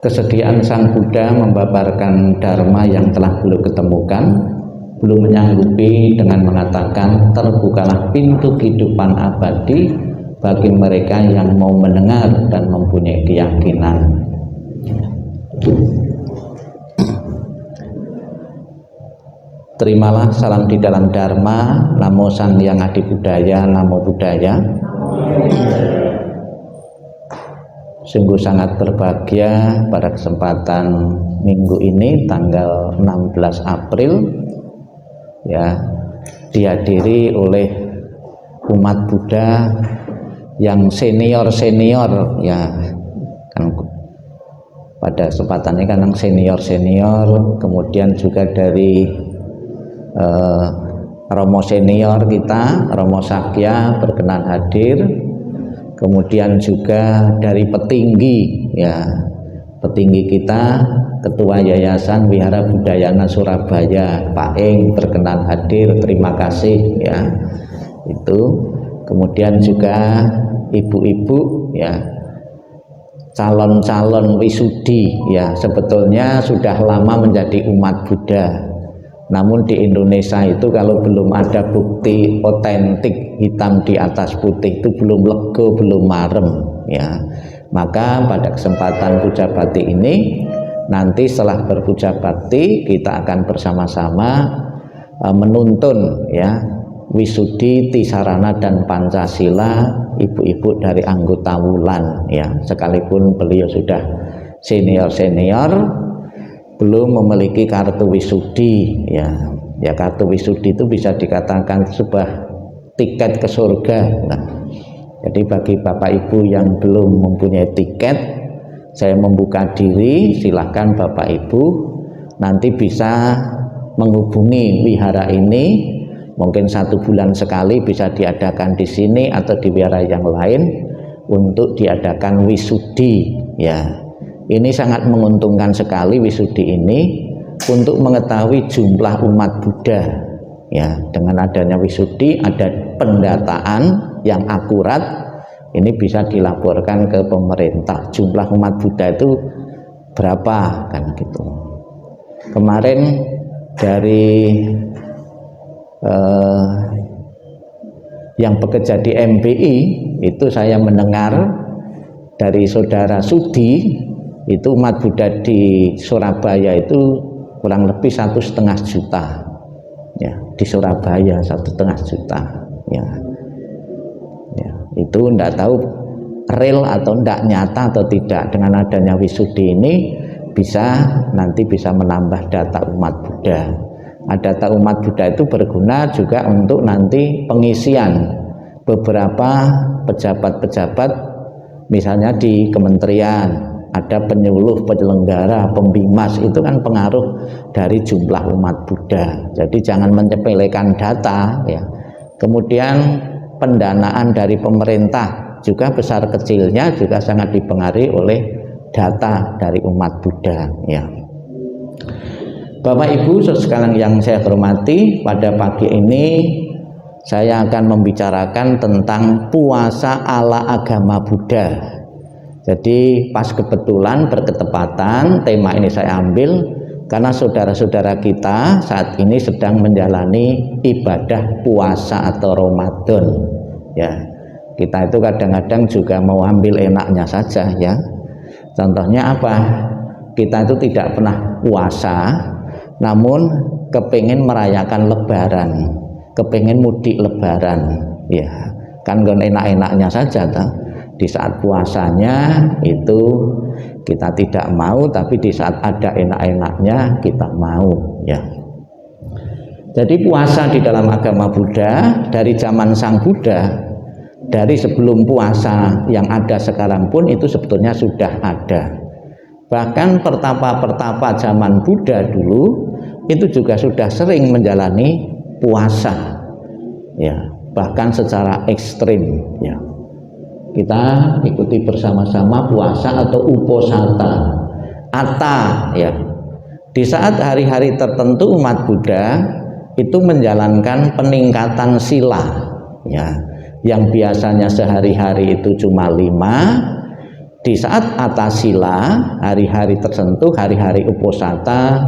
Kesediaan Sang Buddha membabarkan dharma yang telah beliau ketemukan, belum menyanggupi dengan mengatakan terbukalah pintu kehidupan abadi bagi mereka yang mau mendengar dan mempunyai keyakinan. Terimalah salam di dalam dharma. Namo Sang Hyang Adi Budaya, Namo Buddhaya. Sungguh sangat berbahagia pada kesempatan minggu ini tanggal 16 April ya, dihadiri oleh umat Buddha yang senior-senior ya, kan pada kesempatan ini kan senior-senior, kemudian juga dari Romo senior kita, Romo Sakya berkenan hadir. Kemudian juga dari petinggi ya, petinggi kita, Ketua Yayasan Wihara Budayana Surabaya, Pak Eng berkenan hadir, terima kasih ya. Itu kemudian juga ibu-ibu ya, calon-calon wisudi ya, sebetulnya sudah lama menjadi umat Buddha. Namun di Indonesia itu kalau belum ada bukti otentik hitam di atas putih itu belum lego, belum marem ya. Maka pada kesempatan puja bakti ini, nanti setelah berpuja bakti kita akan bersama-sama menuntun ya Wisudi, Tisarana dan Pancasila ibu-ibu dari anggota Wulan ya. Sekalipun beliau sudah senior-senior, belum memiliki kartu wisudi ya. Ya, kartu wisudi itu bisa dikatakan sebuah tiket ke surga. Nah, jadi bagi Bapak Ibu yang belum mempunyai tiket, saya membuka diri, silahkan Bapak Ibu nanti bisa menghubungi wihara ini. Mungkin 1 bulan sekali bisa diadakan di sini atau di wihara yang lain untuk diadakan wisudi ya. Ini sangat menguntungkan sekali wisudi ini untuk mengetahui jumlah umat Buddha ya. Dengan adanya wisudi ada pendataan yang akurat, ini bisa dilaporkan ke pemerintah jumlah umat Buddha itu berapa kan gitu. Kemarin dari yang bekerja di MPI itu saya mendengar dari saudara Sudi, itu umat Buddha di Surabaya itu kurang lebih 1,5 juta ya, di Surabaya 1,5 juta ya. Ya, itu enggak tahu real atau enggak, nyata atau tidak. Dengan adanya wisudi ini nanti bisa menambah data umat Buddha. Data umat Buddha itu berguna juga untuk nanti pengisian beberapa pejabat-pejabat, misalnya di kementerian ada penyuluh, penyelenggara, pembimas, itu kan pengaruh dari jumlah umat Buddha. Jadi jangan menyepelekan data ya. Kemudian pendanaan dari pemerintah juga besar kecilnya juga sangat dipengaruhi oleh data dari umat Buddha ya. Bapak Ibu sekalian yang saya hormati, pada pagi ini saya akan membicarakan tentang puasa ala agama Buddha. Jadi pas kebetulan berketepatan tema ini saya ambil karena saudara-saudara kita saat ini sedang menjalani ibadah puasa atau Ramadan ya. Kita itu kadang-kadang juga mau ambil enaknya saja ya. Contohnya apa? Kita itu tidak pernah puasa, namun kepingin merayakan lebaran, kepingin mudik lebaran ya. Kan enak-enaknya saja toh. Di saat puasanya itu kita tidak mau, tapi di saat ada enak-enaknya kita mau ya. Jadi puasa di dalam agama Buddha dari zaman Sang Buddha, dari sebelum puasa yang ada sekarang pun itu sebetulnya sudah ada. Bahkan pertapa-pertapa zaman Buddha dulu itu juga sudah sering menjalani puasa ya, bahkan secara ekstrim ya. Kita ikuti bersama-sama puasa atau uposata, atta ya. Di saat hari-hari tertentu umat Buddha itu menjalankan peningkatan sila ya, yang biasanya sehari-hari itu cuma 5, Di saat atasila, hari-hari tertentu, hari-hari uposata,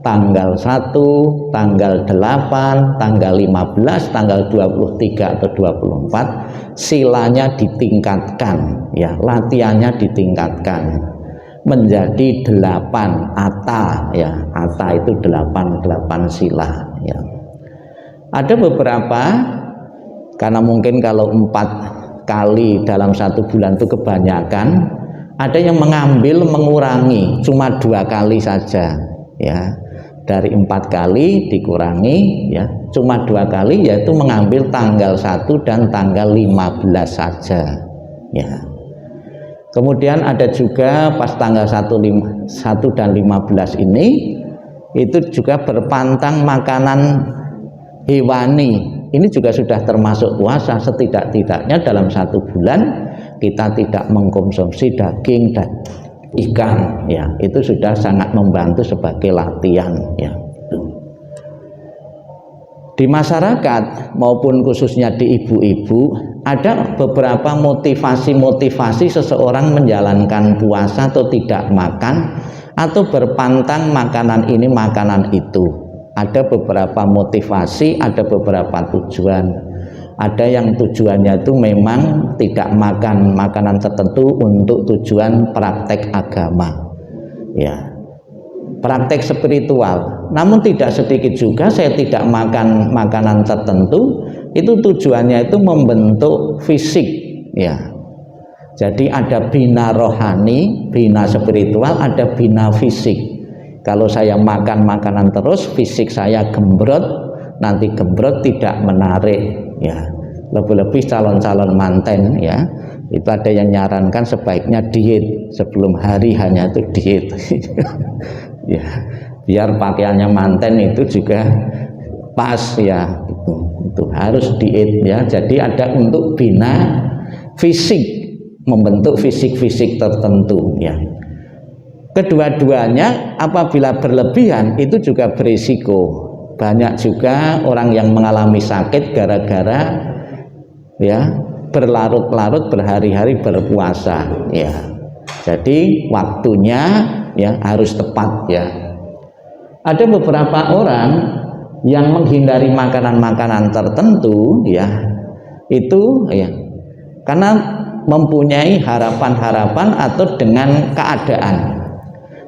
tanggal 1, tanggal 8, tanggal 15, tanggal 23 atau 24, silanya ditingkatkan, ya, latihannya ditingkatkan menjadi 8 ata, ya. Ata itu 8 sila, ya. Ada beberapa, karena mungkin kalau 4 kali dalam 1 bulan itu kebanyakan, ada yang mengurangi cuma 2 kali saja, ya, dari 4 kali dikurangi, ya, cuma 2 kali, yaitu mengambil tanggal 1 dan tanggal 15 saja, ya. Kemudian ada juga pas tanggal 1 dan 15 ini itu juga berpantang makanan hewani. Ini juga sudah termasuk puasa. Setidak-tidaknya dalam 1 bulan kita tidak mengkonsumsi daging dan ikan, ya. Itu sudah sangat membantu sebagai latihan, ya. Di masyarakat maupun khususnya di ibu-ibu, ada beberapa motivasi seseorang menjalankan puasa atau tidak makan atau berpantang makanan ini makanan itu. Ada beberapa motivasi, ada beberapa tujuan. Ada yang tujuannya itu memang tidak makan makanan tertentu untuk tujuan praktek agama, ya, praktek spiritual. Namun tidak sedikit juga saya tidak makan makanan tertentu, itu tujuannya itu membentuk fisik, ya. Jadi ada bina rohani, bina spiritual, ada bina fisik. Kalau saya makan makanan terus, fisik saya gembrot, nanti gembrot tidak menarik, ya. Lebih-lebih calon-calon manten, ya, itu ada yang nyarankan sebaiknya diet sebelum hari hanya itu diet. Ya, biar pakaiannya manten itu juga pas, ya, itu harus diet, ya. Jadi ada untuk bina fisik, membentuk fisik-fisik tertentu, ya. Kedua-duanya apabila berlebihan itu juga berisiko. Banyak juga orang yang mengalami sakit gara-gara, ya, berlarut-larut berhari-hari berpuasa, ya. Jadi waktunya, ya, harus tepat, ya. Ada beberapa orang yang menghindari makanan-makanan tertentu, ya, itu, ya, karena mempunyai harapan-harapan atau dengan keadaan.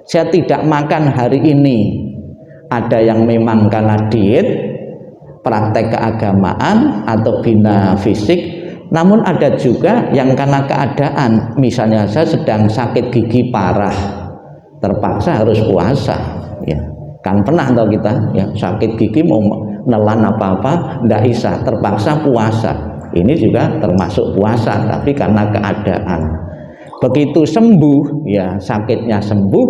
Saya tidak makan hari ini, ada yang memang karena diet, praktek keagamaan atau bina fisik, namun ada juga yang karena keadaan. Misalnya saya sedang sakit gigi parah, terpaksa harus puasa, ya. Kan pernah atau kita, ya, sakit gigi mau nelan apa-apa ndak bisa, terpaksa puasa. Ini juga termasuk puasa, tapi karena keadaan. Begitu sembuh, ya, sakitnya sembuh,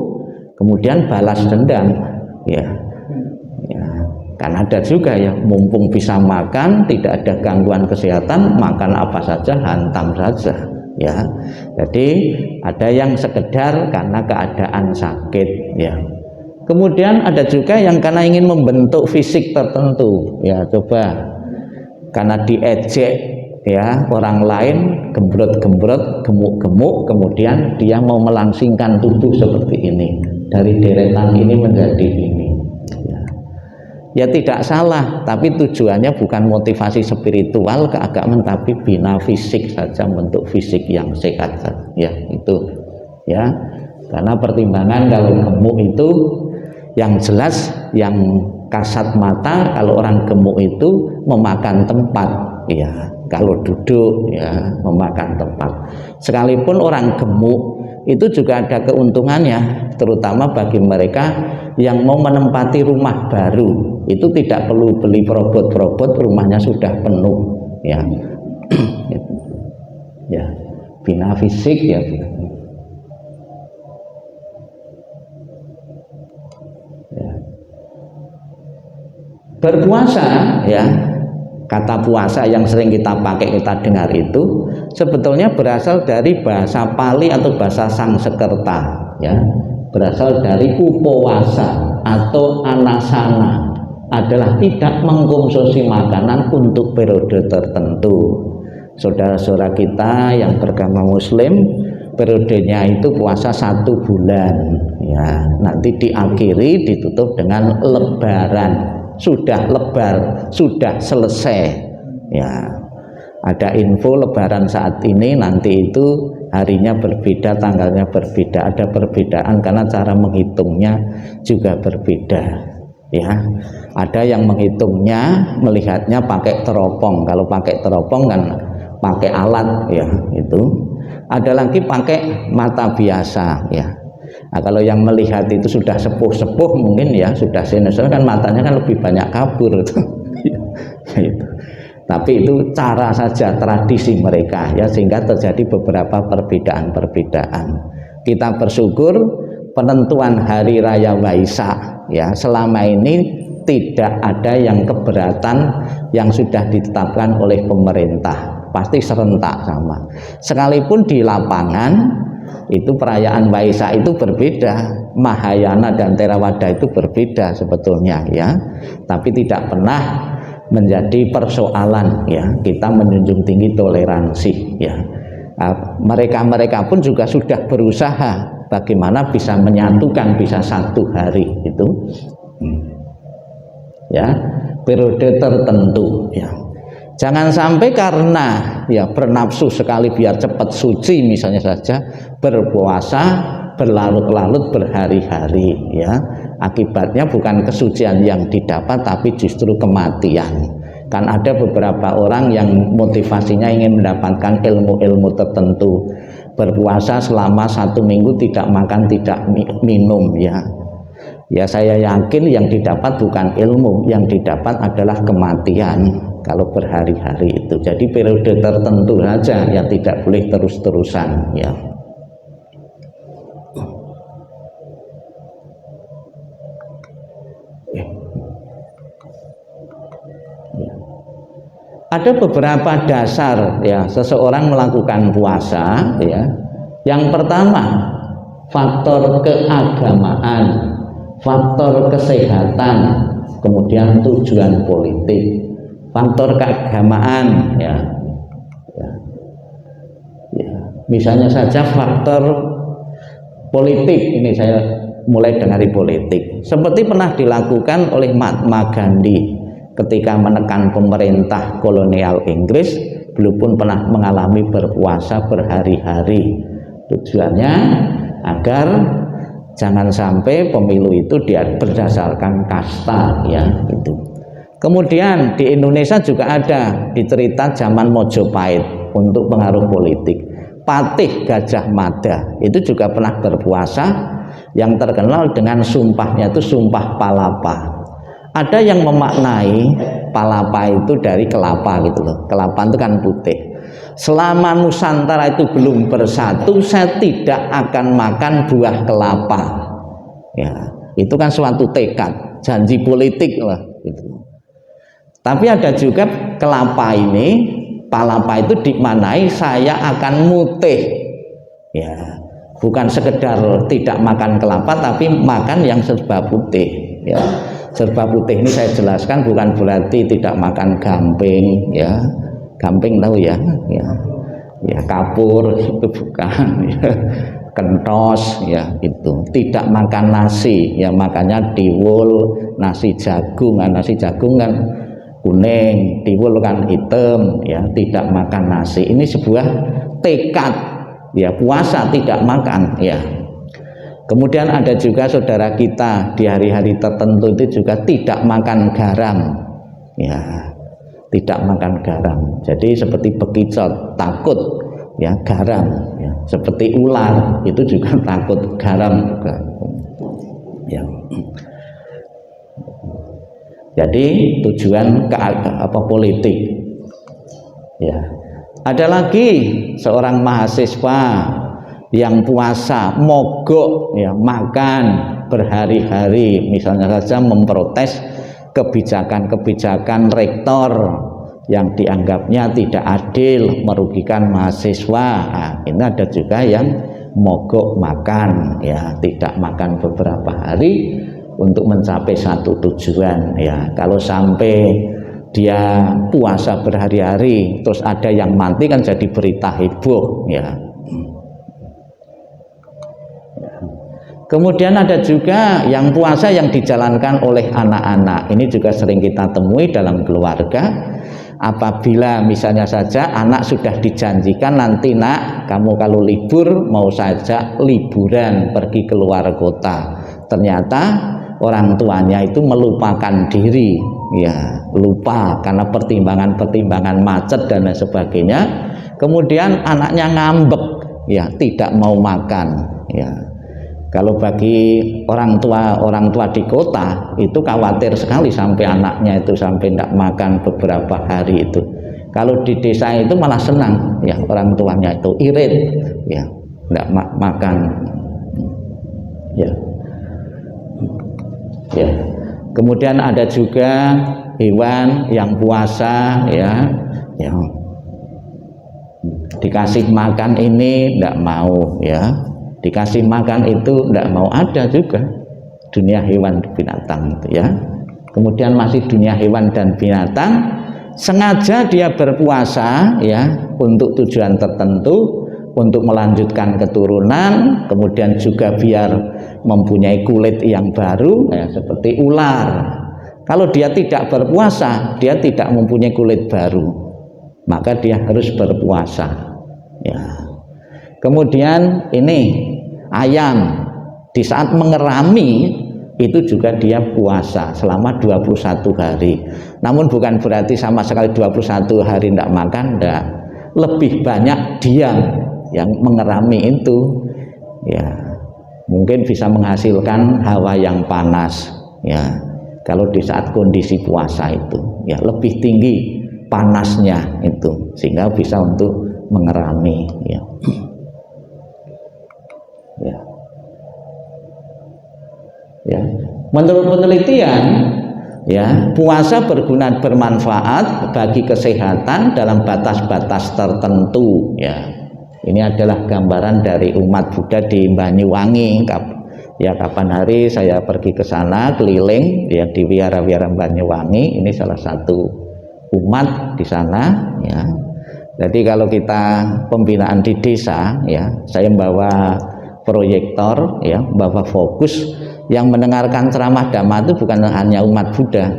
kemudian balas dendam, ya. Kan ada juga, ya, mumpung bisa makan, tidak ada gangguan kesehatan, makan apa saja, hantam saja, ya. Jadi ada yang sekedar karena keadaan sakit, ya. Kemudian ada juga yang karena ingin membentuk fisik tertentu, ya. Coba karena diejek, ya, orang lain gembrot-gembrot, gemuk-gemuk, kemudian dia mau melangsingkan tubuh seperti ini, dari deretan ini menjadi ini, ya. Ya tidak salah, tapi tujuannya bukan motivasi spiritual keagamaan, tapi bina fisik saja, bentuk fisik yang sehat saja, ya, itu, ya. Karena pertimbangan kalau gemuk itu yang jelas, yang kasat mata, kalau orang gemuk itu memakan tempat, ya. Kalau duduk, ya, memakan tempat. Sekalipun orang gemuk itu juga ada keuntungannya, terutama bagi mereka yang mau menempati rumah baru. Itu tidak perlu beli perabot-perabot, rumahnya sudah penuh, ya. Ya, bina fisik, ya. Ya. Berpuasa, ya, kata puasa yang sering kita pakai, kita dengar itu sebetulnya berasal dari bahasa Pali atau bahasa Sanskerta, ya, berasal dari upawasa atau anasana, adalah tidak mengkonsumsi makanan untuk periode tertentu. Saudara-saudara kita yang beragama Muslim periodenya itu puasa 1 bulan ya, nanti diakhiri ditutup dengan lebaran. Sudah lebar, sudah selesai ya. Ada info lebaran saat ini, nanti itu harinya berbeda, tanggalnya berbeda, ada perbedaan karena cara menghitungnya juga berbeda ya. Ada yang menghitungnya melihatnya pakai teropong, kalau pakai teropong kan pakai alat ya itu. Ada lagi pakai mata biasa ya. Nah, kalau yang melihat itu sudah sepuh-sepuh mungkin ya sudah senior kan matanya kan lebih banyak kabur itu. Tapi itu cara saja, tradisi mereka ya, sehingga terjadi beberapa perbedaan-perbedaan. Kita bersyukur penentuan hari raya Waisak ya, selama ini tidak ada yang keberatan yang sudah ditetapkan oleh pemerintah, pasti serentak sama. Sekalipun di lapangan itu perayaan Waisak itu berbeda, Mahayana dan Theravada itu berbeda sebetulnya ya, tapi tidak pernah menjadi persoalan ya. Kita menjunjung tinggi toleransi ya. Mereka pun juga sudah berusaha bagaimana bisa menyatukan, bisa 1 hari itu ya, periode tertentu ya. Jangan sampai karena ya bernafsu sekali biar cepat suci misalnya saja, berpuasa berlarut-larut berhari-hari ya, akibatnya bukan kesucian yang didapat tapi justru kematian. Kan ada beberapa orang yang motivasinya ingin mendapatkan ilmu-ilmu tertentu, berpuasa selama 1 minggu tidak makan tidak minum ya. Ya saya yakin yang didapat bukan ilmu, yang didapat adalah kematian kalau berhari-hari itu. Jadi periode tertentu saja yang tidak boleh terus-terusan ya. Ada beberapa dasar ya seseorang melakukan puasa ya. Yang pertama, faktor keagamaan, faktor kesehatan, kemudian tujuan politik. Faktor keagamaan ya. Misalnya saja faktor politik, ini saya mulai dari politik. Seperti pernah dilakukan oleh Mahatma Gandhi ketika menekan pemerintah kolonial Inggris, beliau pun pernah mengalami berpuasa berhari-hari. Tujuannya agar jangan sampai pemilu itu berdasarkan kasta ya itu. Kemudian di Indonesia juga ada di cerita zaman Mojopahit untuk pengaruh politik. Patih Gajah Mada itu juga pernah berpuasa, yang terkenal dengan sumpahnya itu sumpah palapa. Ada yang memaknai palapa itu dari kelapa gitu loh. Kelapa itu kan putih. Selama Nusantara itu belum bersatu, saya tidak akan makan buah kelapa. Ya, itu kan suatu tekad, janji politik lah gitu. Tapi ada juga kelapa ini, palapa itu dimaknai saya akan mutih. Ya, bukan sekedar tidak makan kelapa tapi makan yang serba putih ya. Serba putih ini saya jelaskan bukan berarti tidak makan gamping ya. Gamping tahu ya, ya kapur itu bukan ya. Kentos ya itu. Tidak makan nasi ya, makanya diwul, nasi jagung kan kuning, tiwul kan hitam ya, tidak makan nasi. Ini sebuah tekad ya, puasa tidak makan ya. Kemudian ada juga saudara kita di hari-hari tertentu itu juga tidak makan garam ya, tidak makan garam. Jadi seperti bekicot takut ya garam ya. Seperti ular itu juga takut garam juga ya. Jadi tujuan politik ya. Ada lagi seorang mahasiswa yang puasa mogok ya, makan berhari-hari, misalnya saja memprotes kebijakan-kebijakan rektor yang dianggapnya tidak adil, merugikan mahasiswa. Nah, ini ada juga yang mogok makan ya, tidak makan beberapa hari untuk mencapai satu tujuan ya. Kalau sampai dia puasa berhari-hari terus ada yang mati kan jadi berita heboh ya. Kemudian ada juga yang puasa yang dijalankan oleh anak-anak. Ini juga sering kita temui dalam keluarga. Apabila misalnya saja anak sudah dijanjikan, nanti nak kamu kalau libur mau saja liburan pergi keluar kota, ternyata orang tuanya itu melupakan diri, ya lupa karena pertimbangan macet dan lain sebagainya. Kemudian anaknya ngambek, ya tidak mau makan, ya. Kalau bagi orang tua di kota itu khawatir sekali sampai anaknya itu sampai tidak makan beberapa hari itu. Kalau di desa itu malah senang, ya orang tuanya itu irit, ya tidak makan, ya. Ya. Kemudian ada juga hewan yang puasa, ya, yang dikasih makan ini tidak mau, ya. Dikasih makan itu tidak mau, ada juga dunia hewan binatang itu, ya. Kemudian masih dunia hewan dan binatang, sengaja dia berpuasa, ya, untuk tujuan tertentu, untuk melanjutkan keturunan, kemudian juga biar mempunyai kulit yang baru, ya, seperti ular. Kalau dia tidak berpuasa, dia tidak mempunyai kulit baru, maka dia harus berpuasa, ya. Kemudian ini ayam di saat mengerami itu juga dia puasa selama 21 hari. Namun bukan berarti sama sekali 21 hari tidak makan, tidak. Lebih banyak diam yang mengerami itu, ya mungkin bisa menghasilkan hawa yang panas, ya. Kalau di saat kondisi puasa itu, ya lebih tinggi panasnya itu sehingga bisa untuk mengerami, ya. Ya. Ya. Menurut penelitian, ya puasa bermanfaat bagi kesehatan dalam batas-batas tertentu, ya. Ini adalah gambaran dari umat Buddha di Banyuwangi. Ya kapan hari saya pergi ke sana keliling, ya di wihara-wihara Banyuwangi. Ini salah satu umat di sana, ya. Jadi kalau kita pembinaan di desa, ya saya membawa proyektor, ya bawa fokus. Yang mendengarkan ceramah Dhamma itu bukan hanya umat Buddha.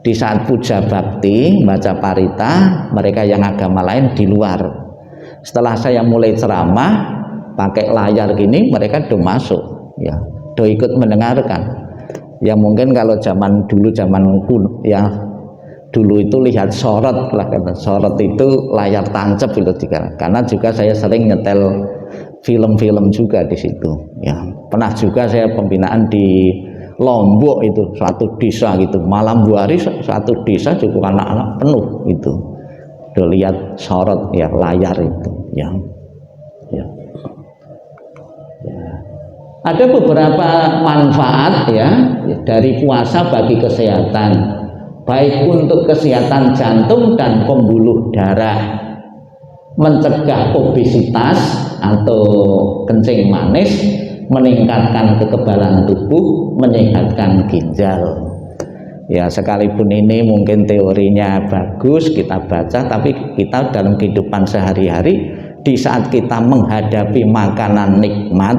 Di saat puja bakti, baca parita, mereka yang agama lain di luar. Setelah saya mulai ceramah pakai layar gini, mereka do masuk, ya do ikut mendengarkan. Ya mungkin kalau zaman dulu, zaman kuno, ya dulu itu lihat sorot lah, karena sorot itu layar tancap itu, karena juga saya sering nyetel film-film juga di situ, ya pernah juga saya pembinaan di Lombok itu suatu desa gitu, malam hari suatu desa cukup anak-anak penuh itu, udah lihat sorot, ya layar itu, ya. Ada beberapa manfaat, ya dari puasa bagi kesehatan, baik untuk kesehatan jantung dan pembuluh darah, mencegah obesitas atau kencing manis, meningkatkan kekebalan tubuh, menyehatkan ginjal. Ya sekalipun ini mungkin teorinya bagus kita baca, tapi kita dalam kehidupan sehari-hari, di saat kita menghadapi makanan nikmat,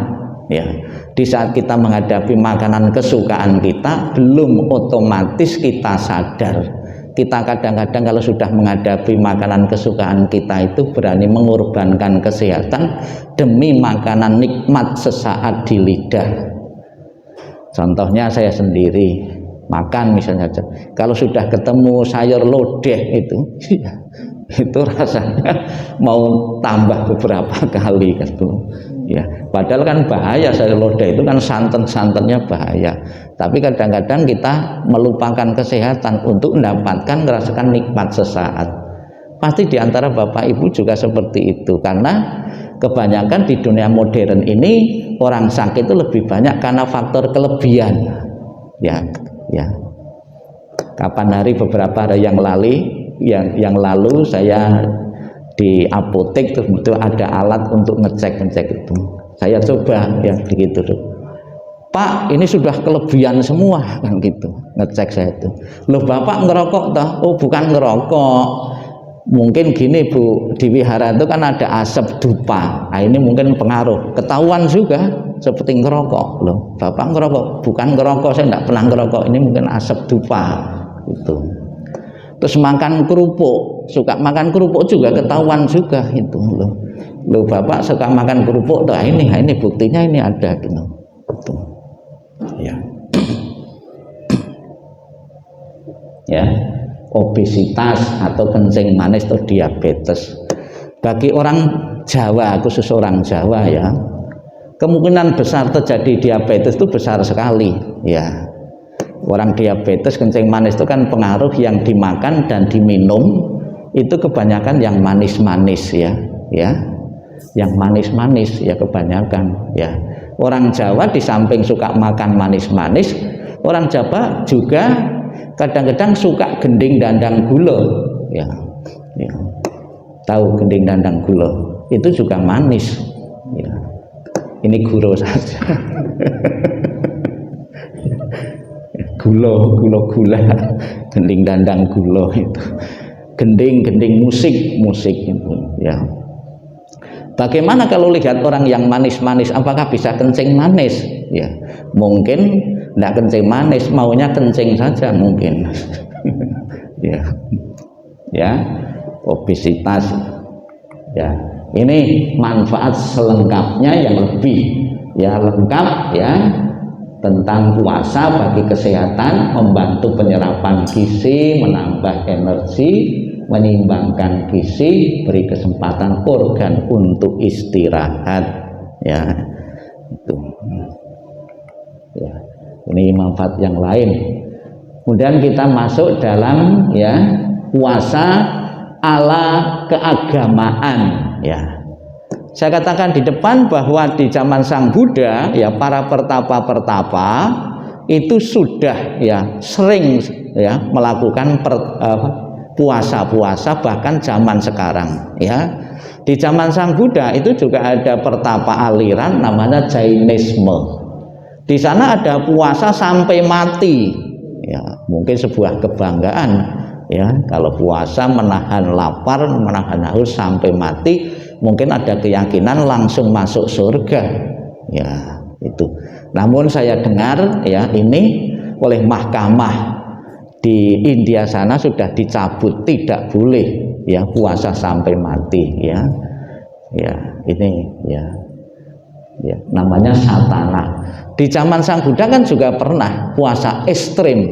ya di saat kita menghadapi makanan kesukaan kita, belum otomatis kita sadar. Kita kadang-kadang kalau sudah menghadapi makanan kesukaan kita itu berani mengorbankan kesehatan demi makanan nikmat sesaat di lidah. Contohnya saya sendiri makan misalnya, kalau sudah ketemu sayur lodeh itu rasanya mau tambah beberapa kali gitu, ya padahal kan bahaya, sayur lodeh itu kan santan-santannya bahaya, tapi kadang-kadang kita melupakan kesehatan untuk mendapatkan merasakan nikmat sesaat. Pasti diantara bapak ibu juga seperti itu, karena kebanyakan di dunia modern ini orang sakit itu lebih banyak karena faktor kelebihan, ya. Kapan hari beberapa hari yang lalu saya di apotek itu ada alat untuk ngecek itu, saya coba ya begitu, Pak ini sudah kelebihan semua kan gitu, ngecek saya itu, loh bapak ngerokok toh? Oh bukan ngerokok, mungkin gini Bu, di wihara itu kan ada asap dupa, nah, ini mungkin pengaruh, ketahuan juga seperti ngerokok loh. Bapak ngerokok, bukan ngerokok, saya tidak pernah ngerokok, ini mungkin asap dupa itu. Terus makan kerupuk, suka makan kerupuk juga ketahuan juga itu loh. Loh bapak suka makan kerupuk, nah ini buktinya ini ada gitu. Itu. Ya. Ya, obesitas atau kencing manis atau diabetes. Bagi orang Jawa, khusus orang Jawa ya, kemungkinan besar terjadi diabetes itu besar sekali ya. Orang diabetes kencing manis itu kan pengaruh yang dimakan dan diminum itu kebanyakan yang manis-manis ya, yang manis-manis ya kebanyakan ya. Orang Jawa di samping suka makan manis-manis, orang Jawa juga kadang-kadang suka gending dandang gula ya. Tahu gending dandang gula itu juga manis ya. Ini gula saja. gula gending dandang gula itu gending musik itu ya. Bagaimana kalau lihat orang yang manis-manis, apakah bisa kencing manis ya? Mungkin tidak kencing manis, maunya kencing saja mungkin. ya obesitas ya. Ini manfaat selengkapnya yang lebih ya, lengkap ya, tentang puasa bagi kesehatan, membantu penyerapan gizi, menambah energi, menyeimbangkan gizi, beri kesempatan organ untuk istirahat ya. Itu ya, ini manfaat yang lain. Kemudian kita masuk dalam ya puasa ala keagamaan ya. Saya katakan di depan bahwa di zaman Sang Buddha ya, para pertapa-pertapa itu sudah ya sering ya melakukan puasa-puasa, bahkan zaman sekarang ya. Di zaman Sang Buddha itu juga ada pertapa aliran namanya Jainisme. Di sana ada puasa sampai mati ya, mungkin sebuah kebanggaan ya, kalau puasa menahan lapar, menahan haus sampai mati, mungkin ada keyakinan langsung masuk surga ya itu. Namun saya dengar ya ini oleh mahkamah di India sana sudah dicabut, tidak boleh ya puasa sampai mati ya. Ini ya namanya satana. Di zaman Sang Buddha kan juga pernah puasa ekstrim,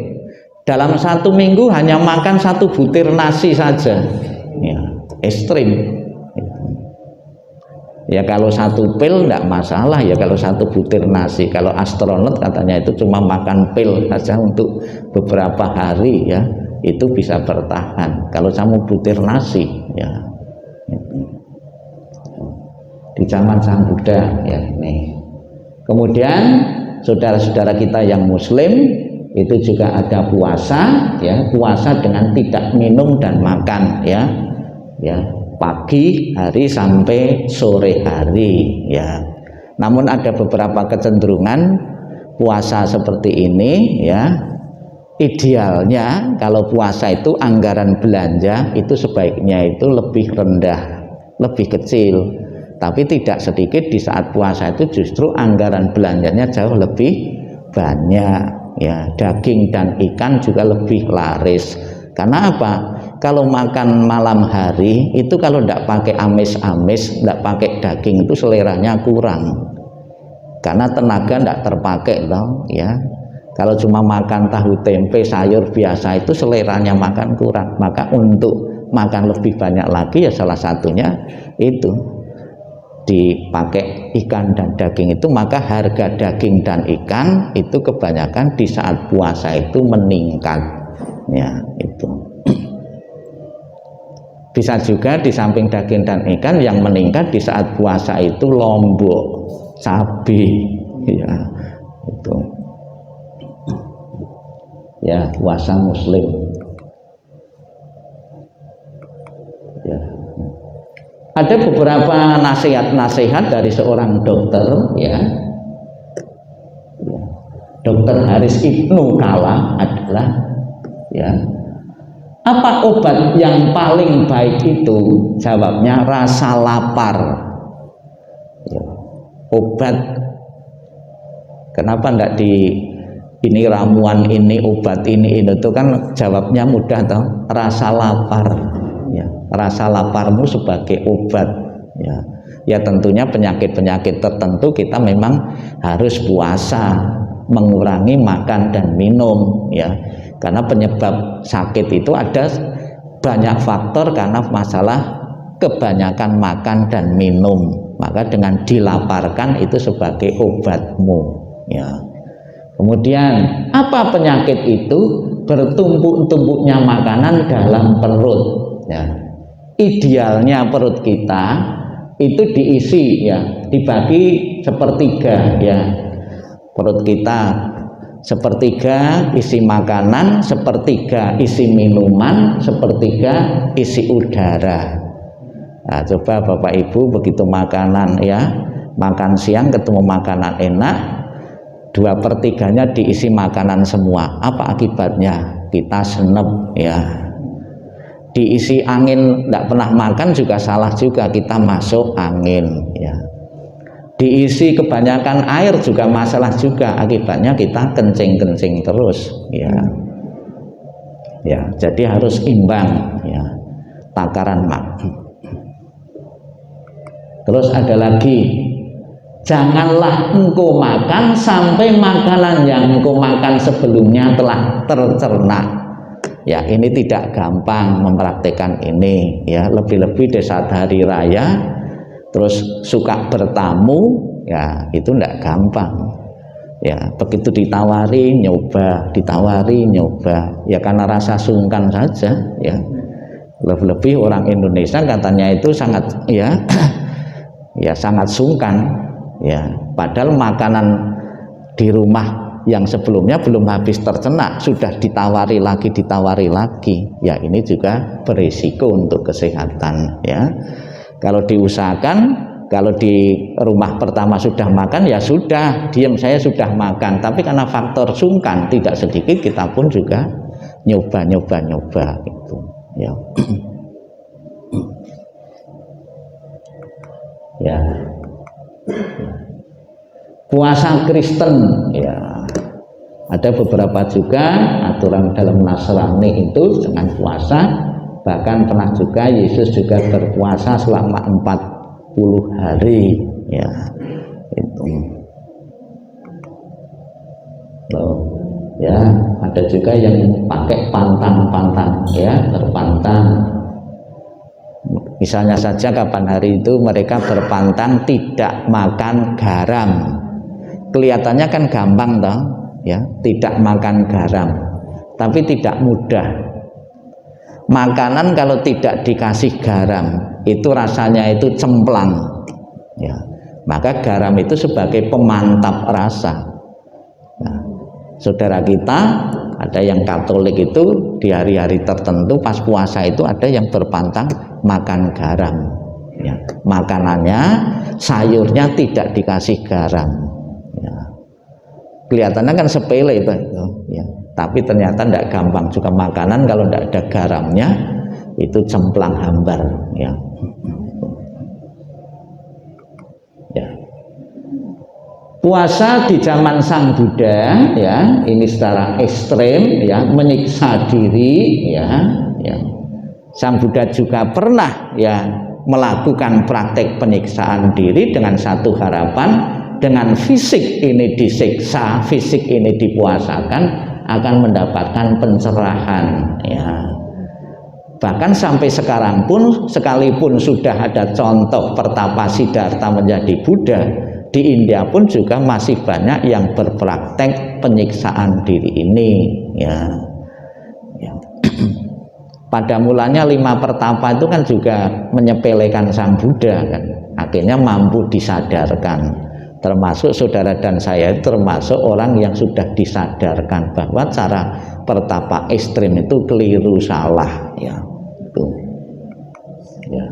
dalam satu minggu hanya makan 1 butir nasi saja ya, ekstrim ya. Kalau 1 pil enggak masalah ya, kalau 1 butir nasi. Kalau astronot katanya itu cuma makan pil saja untuk beberapa hari ya, itu bisa bertahan. Kalau kamu butir nasi ya, di zaman Sang Buddha ya ini. Kemudian saudara-saudara kita yang muslim itu juga ada puasa ya, puasa dengan tidak minum dan makan ya, pagi hari sampai sore hari ya. Namun ada beberapa kecenderungan puasa seperti ini ya. Idealnya kalau puasa itu anggaran belanja itu sebaiknya itu lebih rendah, lebih kecil. Tapi tidak sedikit di saat puasa itu justru anggaran belanjanya jauh lebih banyak ya. Daging dan ikan juga lebih laris. Karena apa? Kalau makan malam hari itu kalau tidak pakai amis-amis, tidak pakai daging itu seleranya kurang, karena tenaga tidak terpakai loh ya. Kalau cuma makan tahu tempe sayur biasa itu seleranya makan kurang. Maka untuk makan lebih banyak lagi ya salah satunya itu dipakai ikan dan daging itu. Maka harga daging dan ikan itu kebanyakan di saat puasa itu meningkat ya itu. Bisa juga di samping daging dan ikan yang meningkat di saat puasa itu lombok, cabai ya itu ya, puasa muslim ya. Ada beberapa nasihat-nasihat dari seorang dokter ya. Dokter Haris Ibnu Kala adalah ya, apa obat yang paling baik itu? Jawabnya rasa lapar ya. Obat Kenapa enggak di ini ramuan ini obat ini itu kan jawabnya mudah toh, rasa lapar ya, rasa laparmu sebagai obat ya. Ya tentunya penyakit-penyakit tertentu kita memang harus puasa, mengurangi makan dan minum ya, karena penyebab sakit itu ada banyak faktor karena masalah kebanyakan makan dan minum, maka dengan dilaparkan itu sebagai obatmu ya. Kemudian apa penyakit itu? Bertumpuk-tumpuknya makanan dalam perut ya. Idealnya perut kita itu diisi ya, dibagi sepertiga ya. Perut kita sepertiga isi makanan, sepertiga isi minuman, sepertiga isi udara. Nah, coba Bapak Ibu begitu makanan ya, makan siang ketemu makanan enak, 2/3 diisi makanan semua. Apa akibatnya? Kita senep ya. Diisi angin, tidak pernah makan juga salah juga, kita masuk angin ya. Diisi kebanyakan air juga masalah juga, akibatnya kita kencing-kencing terus ya. Ya, jadi harus imbang ya, takaran makan. Terus ada lagi, janganlah engkau makan sampai makanan yang engkau makan sebelumnya telah tercerna. Ya, ini tidak gampang mempraktikkan ini ya, lebih-lebih di saat hari raya terus suka bertamu ya, itu tidak gampang ya. Begitu ditawari nyoba, ditawari nyoba ya, karena rasa sungkan saja ya. Lebih-lebih orang Indonesia katanya itu sangat ya ya sangat sungkan ya, padahal makanan di rumah yang sebelumnya belum habis tercerna sudah ditawari lagi ya, ini juga berisiko untuk kesehatan ya. Kalau diusahakan, kalau di rumah pertama sudah makan ya sudah, diam saya sudah makan, tapi karena faktor sungkan tidak sedikit kita pun juga nyoba gitu ya. Ya, puasa Kristen ya, ada beberapa juga aturan dalam Nasrani itu dengan puasa, bahkan pernah juga Yesus juga berpuasa selama 40 hari ya, itu loh ya. Ada juga yang pakai pantang ya, berpantang. Misalnya saja kapan hari itu mereka berpantang tidak makan garam. Kelihatannya kan gampang toh ya, tidak makan garam, tapi tidak mudah. Makanan kalau tidak dikasih garam itu rasanya itu cemplang ya. Maka garam itu sebagai pemantap rasa. Nah, saudara kita ada yang Katolik itu di hari-hari tertentu pas puasa itu ada yang berpantang makan garam ya. Makanannya sayurnya tidak dikasih garam ya. Kelihatannya kan sepele itu ya, tapi ternyata tidak gampang juga. Makanan kalau tidak ada garamnya itu cemplang hambar ya. Ya. Puasa di zaman Sang Buddha ya, ini secara ekstrem ya, menyiksa diri ya. Sang Buddha juga pernah ya melakukan praktek penyiksaan diri dengan satu harapan, dengan fisik ini disiksa, fisik ini dipuasakan akan mendapatkan pencerahan ya. Bahkan sampai sekarang pun, sekalipun sudah ada contoh pertapa Siddhartha menjadi Buddha, di India pun juga masih banyak yang berpraktek penyiksaan diri ini ya. Pada mulanya 5 pertapa itu kan juga menyepelekan Sang Buddha kan, akhirnya mampu disadarkan, termasuk saudara dan saya termasuk orang yang sudah disadarkan bahwa cara pertapa ekstrim itu keliru, salah ya. Itu ya.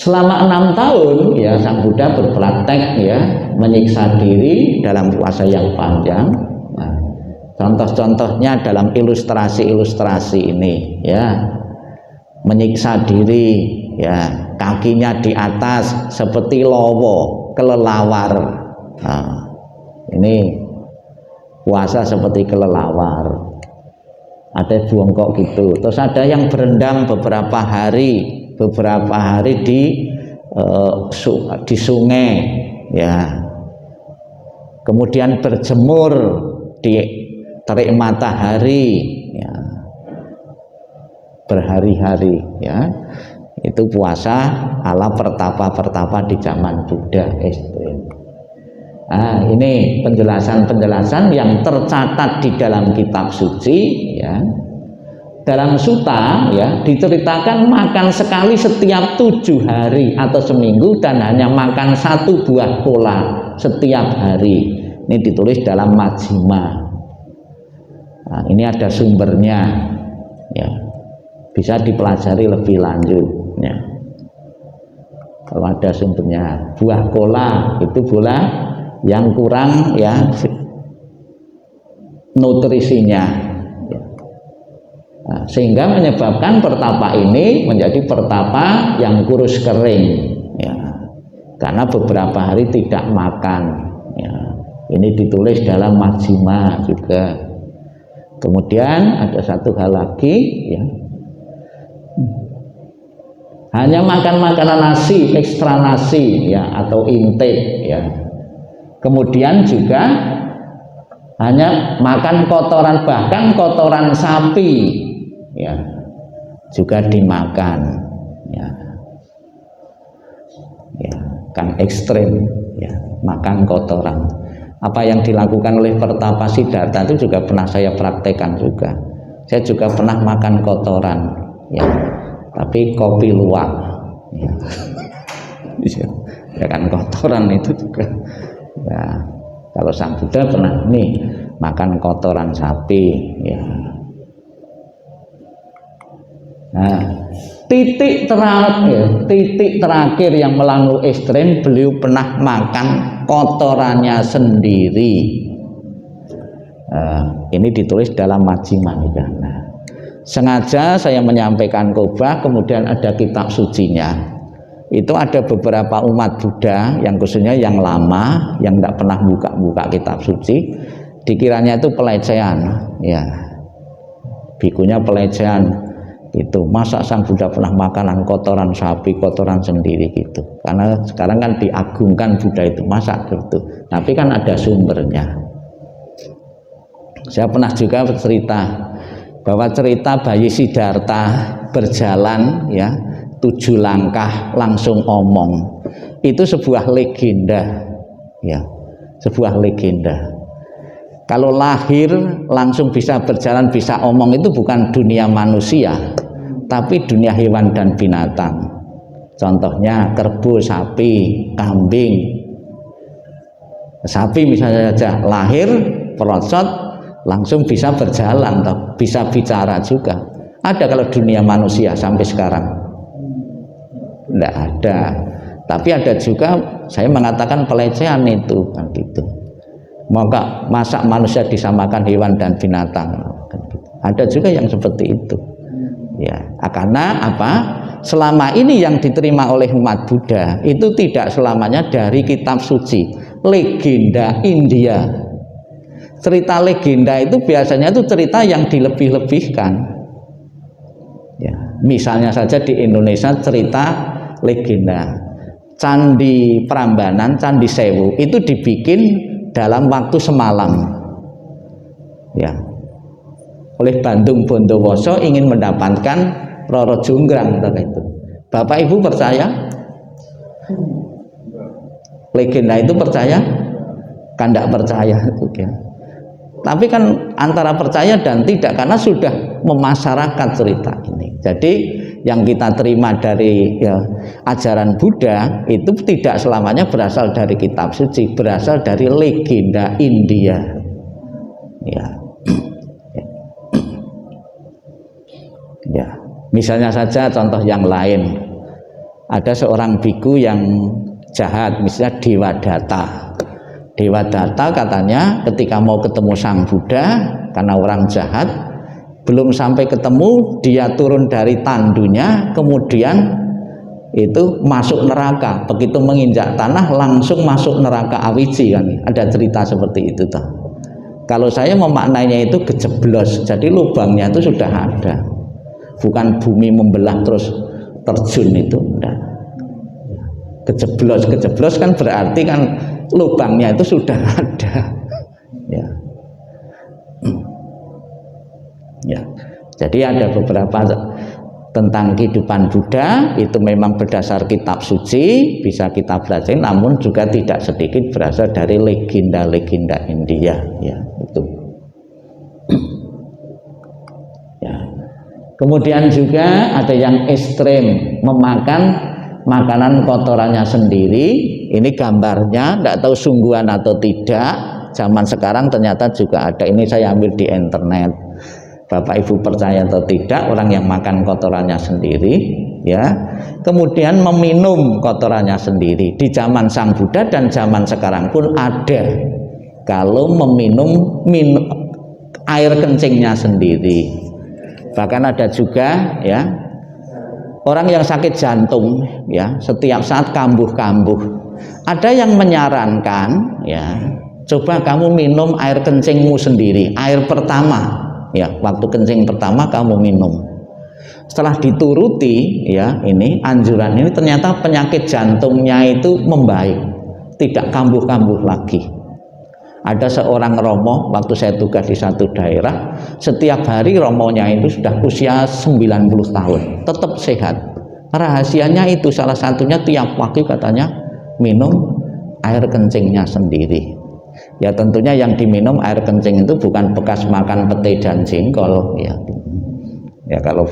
Selama 6 tahun ya Sang Buddha berpraktek ya menyiksa diri dalam puasa yang panjang. Nah, contoh-contohnya dalam ilustrasi ini ya, menyiksa diri ya, kakinya di atas seperti lowo, kelelawar. Nah, Ini puasa seperti kelelawar, ada bongkok gitu. Terus ada yang berendam beberapa hari di sungai, ya. Kemudian berjemur di terik matahari, ya, berhari-hari, ya. Itu puasa ala pertapa-pertapa di zaman Buddha ekstrim. Nah, ini penjelasan-penjelasan yang tercatat di dalam kitab suci, ya. Dalam sutta, ya, diceritakan makan sekali setiap 7 hari atau seminggu dan hanya makan 1 buah kola setiap hari. Ini ditulis dalam Majjhima. Nah, ini ada sumbernya, ya. Bisa dipelajari lebih lanjut, ya. Kalau ada sumbernya, buah kola itu bola yang kurang, ya, nutrisinya, ya. Nah, sehingga menyebabkan pertapa ini menjadi pertapa yang kurus kering, ya, karena beberapa hari tidak makan, ya. Ini ditulis dalam Majjhima juga. Kemudian ada satu hal lagi, ya, hanya makan makanan nasi, ekstra nasi, ya, atau intake, ya. Kemudian juga hanya makan kotoran, bahkan kotoran sapi, ya, juga dimakan, ya. Ya, kan ekstrim, ya, makan kotoran. Apa yang dilakukan oleh Pertapa Siddhartha itu juga pernah saya praktekkan juga. Saya juga pernah makan kotoran, ya, tapi kopi luwak, ya. Ya kan kotoran itu juga, ya. Kalau Sang Buddha pernah nih makan kotoran sapi, ya. Nah, titik terakhir yang melampaui ekstrem, beliau pernah makan kotorannya sendiri. Ini ditulis dalam Majjhima Nikaya. Sengaja saya menyampaikan khotbah, kemudian ada kitab sucinya. Itu ada beberapa umat Buddha yang khususnya yang lama, yang tidak pernah buka kitab suci, dikiranya itu pelecehan, ya. Bikunya pelecehan, itu masa Sang Buddha pernah makanan kotoran sapi, kotoran sendiri gitu. Karena sekarang kan diagungkan Buddha itu, masa gitu. Tapi kan ada sumbernya. Saya pernah juga cerita bahwa cerita bayi Siddhartha berjalan, ya, 7 langkah langsung omong, itu sebuah legenda, ya, sebuah legenda. Kalau lahir langsung bisa berjalan, bisa omong, itu bukan dunia manusia, tapi dunia hewan dan binatang. Contohnya kerbau, sapi, kambing. Sapi misalnya saja lahir perosot langsung bisa berjalan, bisa bicara juga. Ada kalau dunia manusia sampai sekarang? Tidak ada. Tapi ada juga, saya mengatakan pelecehan itu, kan gitu. Masa manusia disamakan hewan dan binatang? Kan gitu. Ada juga yang seperti itu. Ya, karena apa? Selama ini yang diterima oleh umat Buddha itu tidak selamanya dari kitab suci, legenda India. Cerita legenda itu biasanya itu cerita yang dilebih-lebihkan. Ya, misalnya saja di Indonesia cerita legenda Candi Prambanan, Candi Sewu itu dibikin dalam waktu semalam, ya, oleh Bandung Bondowoso ingin mendapatkan Roro Jonggrang itu. Bapak Ibu percaya? Legenda itu percaya? Kan tidak percaya itu, ya. Tapi kan antara percaya dan tidak, karena sudah memasyarakat cerita ini. Jadi yang kita terima dari, ya, ajaran Buddha itu tidak selamanya berasal dari kitab suci, berasal dari legenda India, ya. Ya, misalnya saja contoh yang lain, ada seorang biku yang jahat, misalnya Dewa Datta katanya ketika mau ketemu Sang Buddha, karena orang jahat, belum sampai ketemu dia turun dari tandunya, kemudian itu masuk neraka, begitu menginjak tanah langsung masuk neraka Awiji kan, ada cerita seperti itu toh. Kalau saya memaknainya itu kejeblos, jadi lubangnya itu sudah ada, bukan bumi membelah terus terjun itu enggak. Kejeblos kan berarti kan lubangnya itu sudah ada ya. Ya, jadi ada beberapa tentang kehidupan Buddha itu memang berdasar kitab suci bisa kita pelajari, namun juga tidak sedikit berasal dari legenda-legenda India ya itu. Ya. Kemudian juga ada yang ekstrem memakan makanan kotorannya sendiri. Ini gambarnya, tidak tahu sungguhan atau tidak. Zaman sekarang ternyata juga ada. Ini saya ambil di internet. Bapak Ibu percaya atau tidak, orang yang makan kotorannya sendiri ya, kemudian meminum kotorannya sendiri. Di zaman Sang Buddha dan zaman sekarang pun ada. Kalau meminum air kencingnya sendiri. Bahkan ada juga ya orang yang sakit jantung ya, setiap saat kambuh-kambuh. Ada yang menyarankan ya, coba kamu minum air kencingmu sendiri, air pertama. Ya, waktu kencing pertama kamu minum. Setelah dituruti ya, ini anjuran ini ternyata penyakit jantungnya itu membaik, tidak kambuh-kambuh lagi. Ada seorang romo waktu saya tugas di satu daerah, setiap hari romonya itu sudah usia 90 tahun, tetap sehat. Rahasianya itu salah satunya tiap waktu katanya minum air kencingnya sendiri. Ya tentunya yang diminum air kencing itu bukan bekas makan pete dan jengkol ya. Ya kalau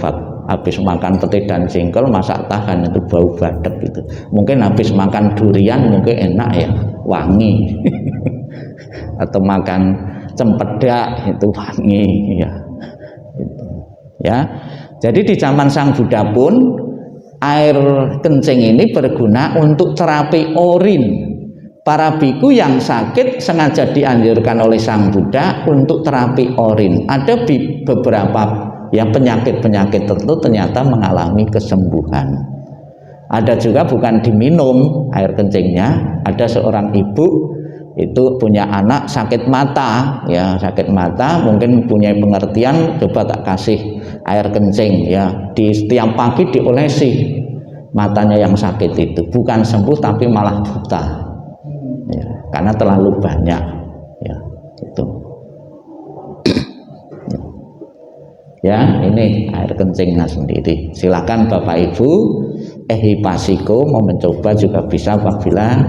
habis makan pete dan jengkol masak tahan itu bau badak gitu. Mungkin habis makan durian mungkin enak ya, wangi. Atau makan cempedak itu wangi ya. Gitu. Ya. Jadi di zaman Sang Buddha pun air kencing ini berguna untuk terapi orin. Para biku yang sakit sengaja dianjurkan oleh Sang Buddha untuk terapi orin. Ada beberapa yang penyakit-penyakit tertentu ternyata mengalami kesembuhan. Ada juga bukan diminum air kencingnya. Ada seorang ibu itu punya anak sakit mata, ya sakit mata, mungkin punya pengertian, coba tak kasih air kencing, ya di setiap pagi diolesi matanya yang sakit itu, bukan sembuh tapi malah buta. Ya, karena terlalu banyak ya itu ya ini air kencingnya sendiri. Silakan Bapak Ibu Ehipasiko mau mencoba juga bisa apabila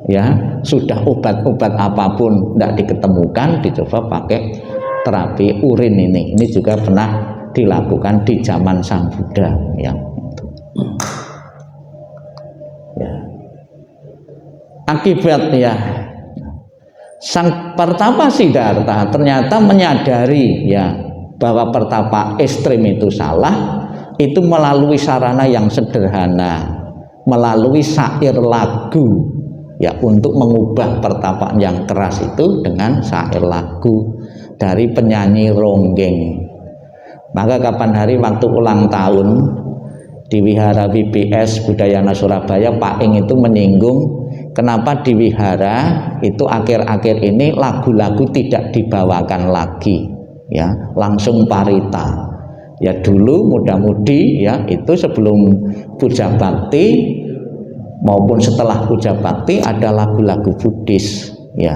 ya sudah obat-obat apapun tidak diketemukan, dicoba pakai terapi urin ini juga pernah dilakukan di zaman Sang Buddha ya. Akibat ya Sang Pertapa Siddhartha ternyata menyadari ya bahwa pertapa ekstrim itu salah, itu melalui sarana yang sederhana, melalui syair lagu ya, untuk mengubah pertapaan yang keras itu dengan syair lagu dari penyanyi ronggeng. Maka kapan hari waktu ulang tahun di Wihara WBS Budayana Surabaya, Pak Ing itu menyinggung kenapa di wihara itu akhir-akhir ini lagu-lagu tidak dibawakan lagi ya, langsung parita. Ya dulu muda-mudi ya itu sebelum puja bakti maupun setelah puja bakti ada lagu-lagu Buddhis ya.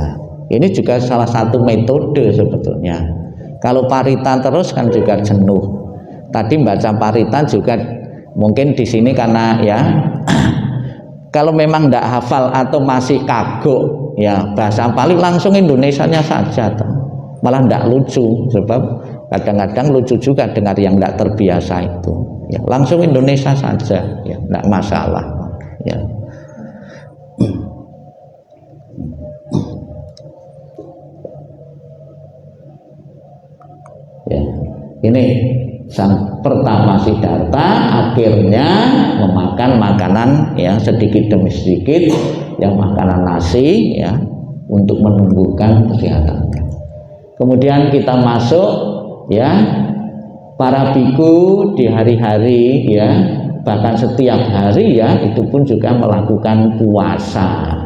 Ini juga salah satu metode sebetulnya. Kalau parita terus kan juga jenuh. Tadi baca parita juga mungkin di sini karena ya kalau memang tidak hafal atau masih kagok ya bahasa Pali, langsung Indonesianya saja, malah tidak lucu, sebab kadang-kadang lucu juga dengar yang tidak terbiasa itu ya, langsung Indonesia saja ya, tidak masalah ya. Ya ini Sang Pertapa Siddhartha akhirnya memakan makanan yang sedikit demi sedikit, yang makanan nasi ya, untuk menumbuhkan kesehatannya. Kemudian kita masuk ya, para biku di hari-hari ya bahkan setiap hari ya, itu pun juga melakukan puasa.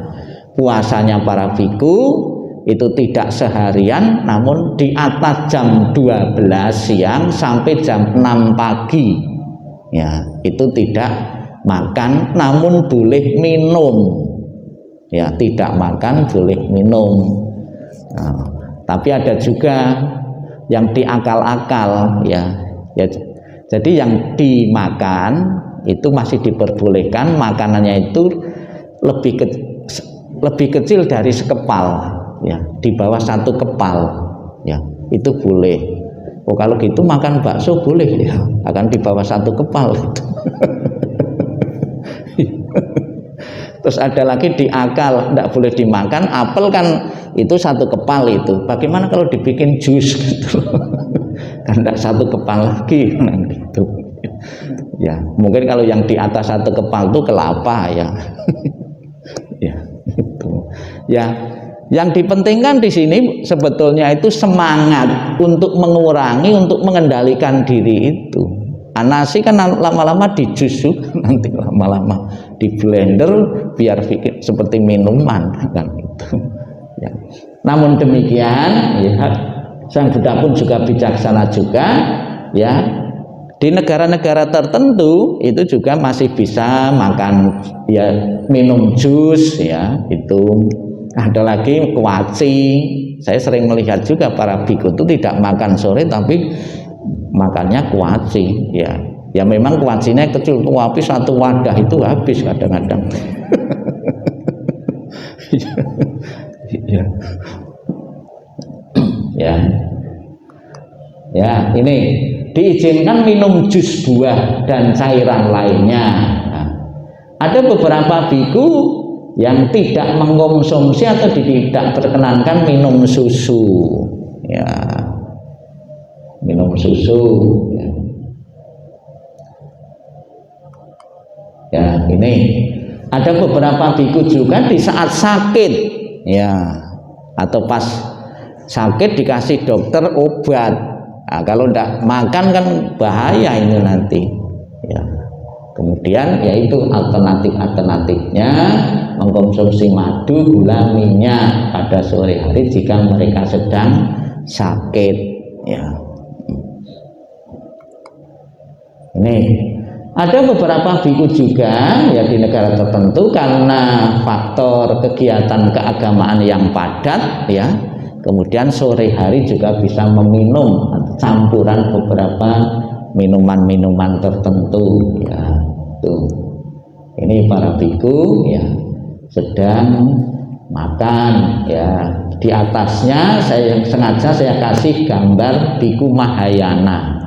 Puasanya para biku itu tidak seharian, namun di atas jam 12 siang sampai jam 6 pagi ya, itu tidak makan namun boleh minum ya, tidak makan boleh minum. Nah, tapi ada juga yang diakal-akal ya, jadi yang dimakan itu masih diperbolehkan, makanannya itu lebih kecil dari sekepal ya, di bawah 1 kepal ya, itu boleh. Oh kalau gitu makan bakso boleh ya, akan di bawah 1 kepal gitu. Terus ada lagi di akal, tidak boleh dimakan. Apel kan itu 1 kepal itu, bagaimana kalau dibikin jus gitu? Kan tidak 1 kepal lagi kan gitu ya. Mungkin kalau yang di atas 1 kepal itu kelapa ya. Ya itu ya. Yang dipentingkan di sini sebetulnya itu semangat untuk mengurangi, untuk mengendalikan diri itu. Nasi kan lama-lama di jus juga, nanti lama-lama di blender biar seperti minuman kan itu. Ya. Namun demikian, ya, Sang Buddha pun juga bijaksana juga, ya. Di negara-negara tertentu itu juga masih bisa makan, ya, minum jus, ya, itu. Ada lagi kuaci. Saya sering melihat juga para biku itu tidak makan sore tapi makannya kuaci, ya. Ya memang kuacinya kecil, tapi 1 wadah itu habis kadang-kadang. Ya. Ya. Ya, ini diizinkan minum jus buah dan cairan lainnya. Nah, ada beberapa biku yang tidak mengkonsumsi atau tidak berkenankan minum susu, ya, minum susu, ya. Ya, ini ada beberapa biku juga di saat sakit, ya, atau pas sakit dikasih dokter obat. Nah, kalau tidak makan kan bahaya ini nanti, ya. Kemudian yaitu alternatifnya mengkonsumsi madu, gula, minyak pada sore hari jika mereka sedang sakit, ya. Ini ada beberapa biku juga ya di negara tertentu karena faktor kegiatan keagamaan yang padat, ya. Kemudian sore hari juga bisa meminum campuran beberapa minuman-minuman tertentu, ya. Tuh. Ini para biku, ya, sedang makan, ya. Di atasnya sengaja saya kasih gambar biku Mahayana.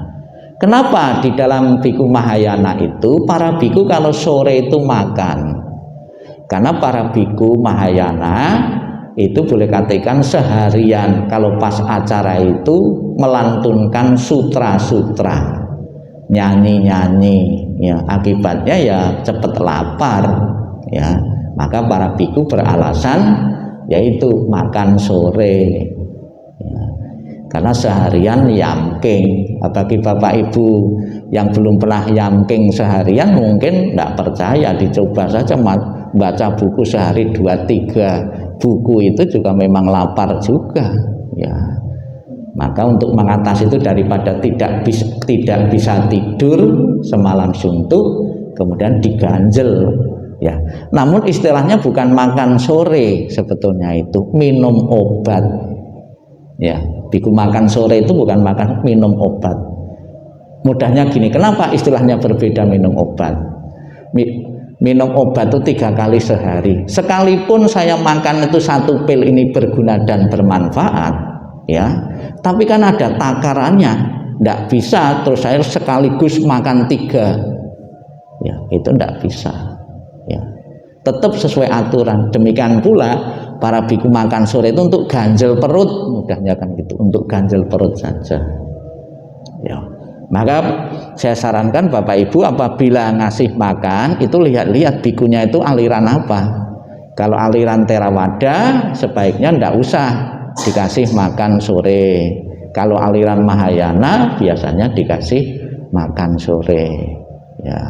Kenapa di dalam biku Mahayana itu para biku kalau sore itu makan? Karena para biku Mahayana itu boleh katakan seharian kalau pas acara itu melantunkan sutra-sutra, nyanyi-nyanyi, ya, akibatnya ya cepat lapar, ya. Maka para biku beralasan yaitu makan sore, ya. Karena seharian yamking. Bagi bapak ibu yang belum pernah yamking seharian mungkin tidak percaya, dicoba saja baca buku sehari 2-3 buku itu juga memang lapar juga, ya. Maka untuk mengatasi itu daripada tidak bisa tidur semalam suntuk kemudian diganjel, ya. Namun istilahnya bukan makan sore, sebetulnya itu minum obat, ya. Biku makan sore itu bukan makan, minum obat. Mudahnya gini, kenapa istilahnya berbeda minum obat? Minum obat itu 3 kali sehari. Sekalipun saya makan itu 1 pil ini berguna dan bermanfaat, ya, tapi kan ada takarannya. Tidak bisa terus saya sekaligus makan 3, ya, itu tidak bisa, ya. Tetap sesuai aturan. Demikian pula para biku makan sore itu untuk ganjel perut, mudahnya kan gitu, untuk ganjel perut saja, ya. Maka saya sarankan bapak ibu apabila ngasih makan itu lihat-lihat bikunya itu aliran apa. Kalau aliran Theravada sebaiknya tidak usah dikasih makan sore. Kalau aliran Mahayana biasanya dikasih makan sore, ya.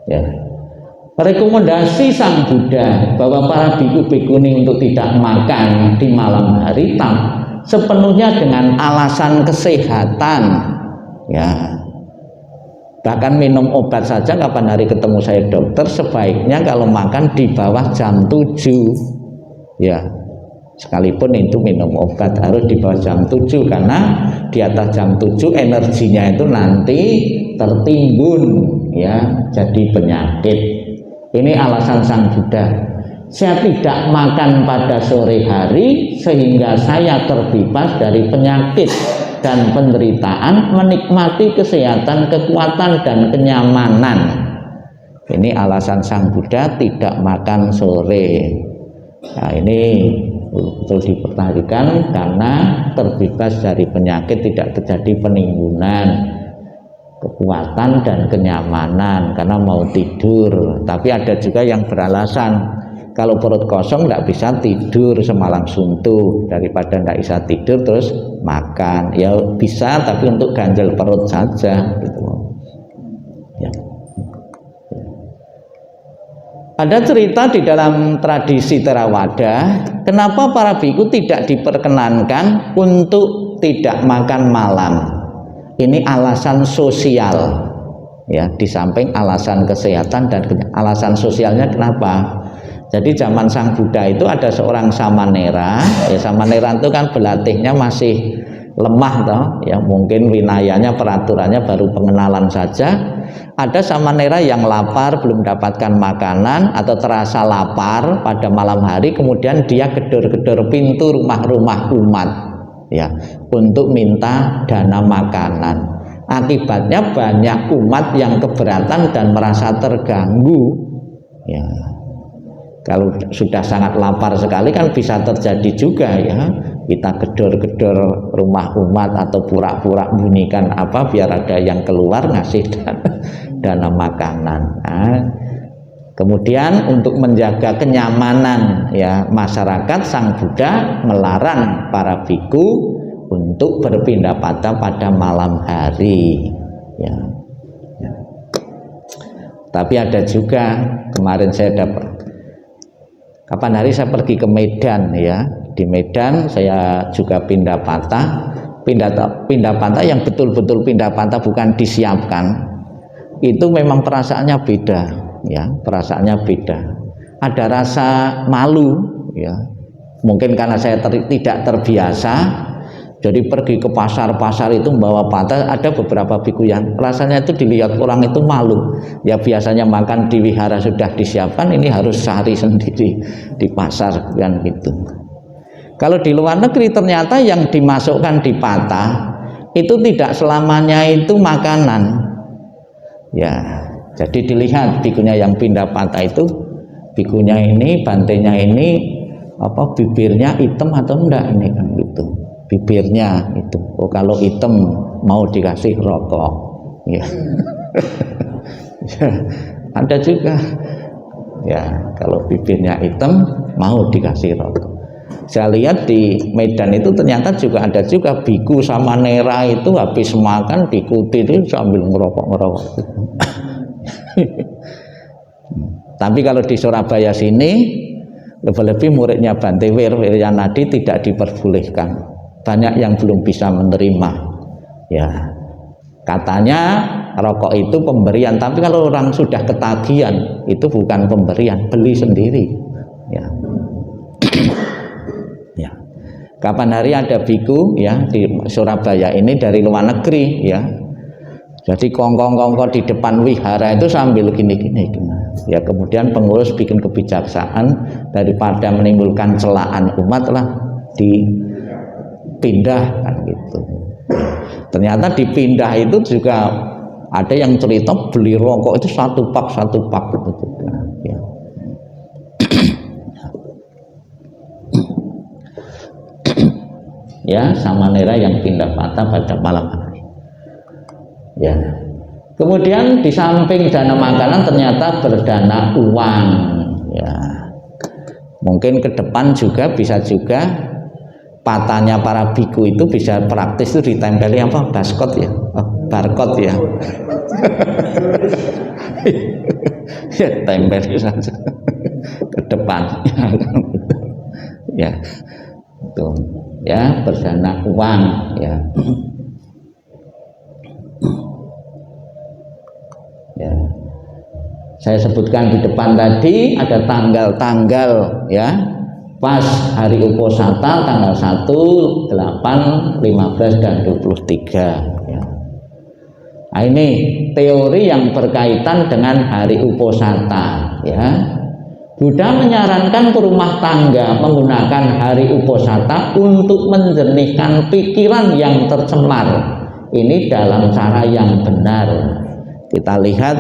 Ya. Rekomendasi Sang Buddha bahwa para biku bikuni untuk tidak makan di malam hari sepenuhnya dengan alasan kesehatan. Ya. Bahkan minum obat saja, kapan hari ketemu saya dokter, sebaiknya kalau makan di bawah jam 7. Ya. Sekalipun itu minum obat harus di bawah jam 7, karena di atas jam 7 energinya itu nanti tertimbun, ya, jadi penyakit. Ini alasan Sang Buddha. Saya tidak makan pada sore hari sehingga saya terbebas dari penyakit dan penderitaan, menikmati kesehatan, kekuatan dan kenyamanan. Ini alasan Sang Buddha tidak makan sore. Nah, ini betul diperhatikan karena terbebas dari penyakit, tidak terjadi penimbunan, kekuatan dan kenyamanan karena mau tidur. Tapi ada juga yang beralasan kalau perut kosong tidak bisa tidur semalam suntuk, daripada tidak bisa tidur terus makan. Ya bisa, tapi untuk ganjel perut saja gitu. Ya. Ada cerita di dalam tradisi Theravada, kenapa para biku tidak diperkenankan untuk tidak makan malam. Ini alasan sosial, ya, di samping alasan kesehatan dan alasan sosialnya kenapa? Jadi zaman Sang Buddha itu ada seorang samanera, ya, samanera itu kan berlatihnya masih lemah toh, ya, mungkin winayanya, peraturannya baru pengenalan saja. Ada samanera yang lapar, belum dapatkan makanan atau terasa lapar pada malam hari, kemudian dia gedor-gedor pintu rumah-rumah umat, ya, untuk minta dana makanan. Akibatnya banyak umat yang keberatan dan merasa terganggu. Ya, kalau sudah sangat lapar sekali kan bisa terjadi juga, ya, kita gedor-gedor rumah umat atau pura-pura bunyikan apa biar ada yang keluar ngasih dana makanan. Nah, kemudian untuk menjaga kenyamanan, ya, masyarakat, Sang Buddha melarang para biku untuk berpindah patah pada malam hari, ya. Ya. Tapi ada juga, kemarin saya dapat, kapan hari saya pergi ke Medan, ya, di Medan saya juga pindah patah yang betul-betul pindah patah, bukan disiapkan. Itu memang perasaannya beda, ya, perasaannya beda. Ada rasa malu, ya, mungkin karena saya tidak terbiasa. Jadi pergi ke pasar-pasar itu membawa patah, ada beberapa biku yang rasanya itu dilihat orang itu malu. Ya biasanya makan di wihara sudah disiapkan, ini harus cari sendiri di pasar kan gitu. Kalau di luar negeri ternyata yang dimasukkan di patah itu tidak selamanya itu makanan. Ya, jadi dilihat bikunya yang pindah patah itu, bikunya ini, bantenya ini apa, bibirnya hitam atau enggak, ini kan gitu. Bibirnya itu, oh kalau hitam mau dikasih rokok, ya. Ya, ada juga, ya, kalau bibirnya hitam mau dikasih rokok. Saya lihat di Medan itu ternyata juga ada juga biku samanera itu habis makan diikuti itu sambil ngerokok. Tapi kalau di Surabaya sini lebih-lebih muridnya Bante Wiryanadi tidak diperbolehkan. Banyak yang belum bisa menerima, ya, katanya rokok itu pemberian, tapi kalau orang sudah ketagihan itu bukan pemberian, beli sendiri, ya. Ya, kapan hari ada biku, ya, di Surabaya ini dari luar negeri, ya, jadi kongkong-kongkong di depan wihara itu sambil gini-gini, ya, kemudian pengurus bikin kebijaksanaan, daripada menimbulkan celaan umat lah dipindah kan gitu. Ternyata dipindah itu juga ada yang cerita beli rokok itu satu pak gitu, ya. Ya, samanera yang pindah patah pada malam hari, ya. Kemudian di samping dana makanan ternyata berdana uang, ya. Mungkin ke depan juga bisa juga patahnya para biku itu bisa praktis itu ditempeli apa, barcode ya, barcode ya. Ya tempel saja ke depan. Ya, itu ya berdana uang ya. Ya. Saya sebutkan di depan tadi ada tanggal-tanggal ya. Pas hari Uposata tanggal 1, 8, 15 dan 23 ya. Nah, ini teori yang berkaitan dengan hari Uposata ya. Buddha menyarankan perumah tangga menggunakan hari Uposata untuk menjernihkan pikiran yang tercemar. Ini dalam cara yang benar. Kita lihat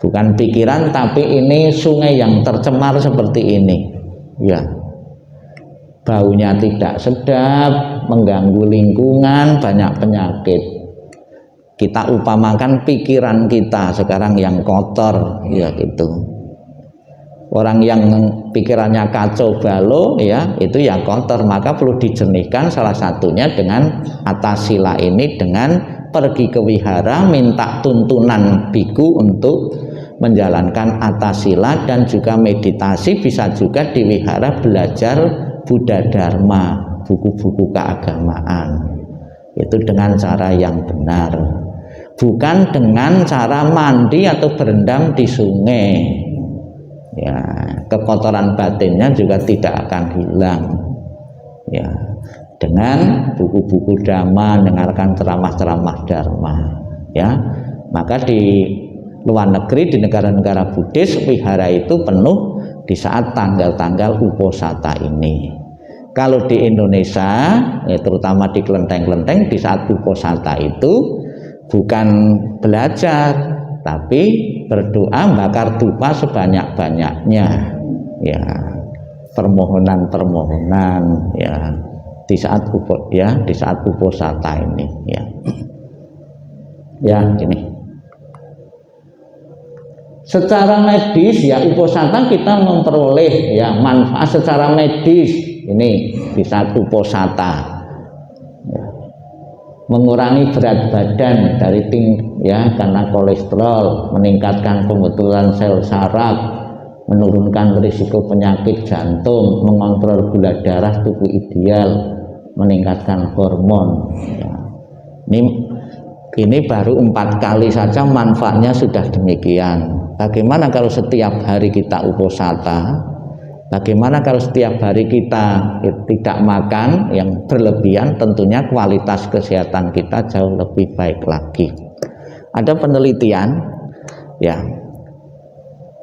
bukan pikiran tapi ini sungai yang tercemar seperti ini ya. Baunya tidak sedap, mengganggu lingkungan, banyak penyakit. Kita upamakan pikiran kita sekarang yang kotor ya gitu. Orang yang pikirannya kacau balau ya itu yang kotor, maka perlu dijernihkan, salah satunya dengan atasila ini, dengan pergi ke wihara minta tuntunan biku untuk menjalankan atasila dan juga meditasi. Bisa juga di wihara belajar Buddha Dharma, buku-buku keagamaan, itu dengan cara yang benar, bukan dengan cara mandi atau berendam di sungai ya. Kekotoran batinnya juga tidak akan hilang ya dengan buku-buku dhamma, dengarkan ceramah-ceramah dharma ya. Maka di luar negeri, di negara-negara Buddhis, wihara itu penuh di saat tanggal-tanggal Uposata ini. Kalau di Indonesia ya, terutama di kelenteng-kelenteng, di saat Uposata itu bukan belajar tapi berdoa, bakar dupa sebanyak-banyaknya ya, permohonan-permohonan ya di saat Uposata ini ya. Ya gini, secara medis ya Uposata kita memperoleh ya manfaat secara medis ini di saat Uposata ya. Mengurangi berat badan dari ya karena kolesterol, meningkatkan pembetulan sel saraf, menurunkan risiko penyakit jantung, mengontrol gula darah tubuh ideal, meningkatkan hormon ya. Ini baru 4 kali saja manfaatnya sudah demikian. Bagaimana kalau setiap hari kita Uposata? Bagaimana kalau setiap hari kita tidak makan yang berlebihan? Tentunya kualitas kesehatan kita jauh lebih baik lagi. Ada penelitian ya,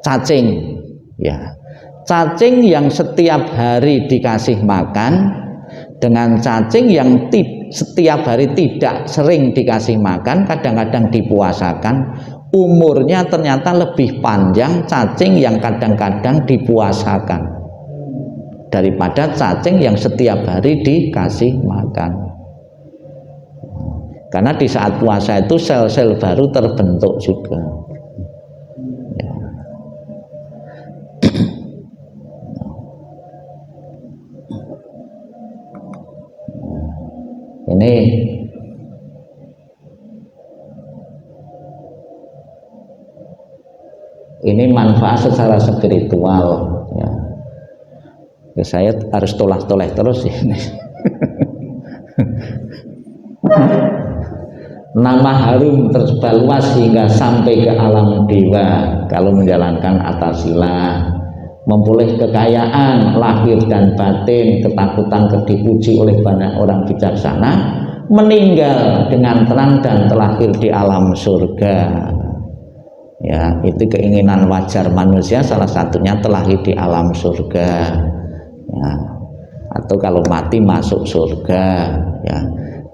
cacing ya, cacing yang setiap hari dikasih makan dengan cacing yang setiap hari tidak sering dikasih makan, kadang-kadang dipuasakan, umurnya ternyata lebih panjang cacing yang kadang-kadang dipuasakan daripada cacing yang setiap hari dikasih makan. Karena di saat puasa itu sel-sel baru terbentuk juga ya. Ini manfaat secara spiritual ya. Saya harus tolak-tolak terus ini. Nama harum tersebar luas hingga sampai ke alam dewa kalau menjalankan atasila, memperoleh kekayaan lahir dan batin, ketakutan dipuji oleh banyak orang bijaksana, meninggal dengan tenang dan terlahir di alam surga ya. Itu keinginan wajar manusia, salah satunya terlahir di alam surga ya. Atau kalau mati masuk surga ya.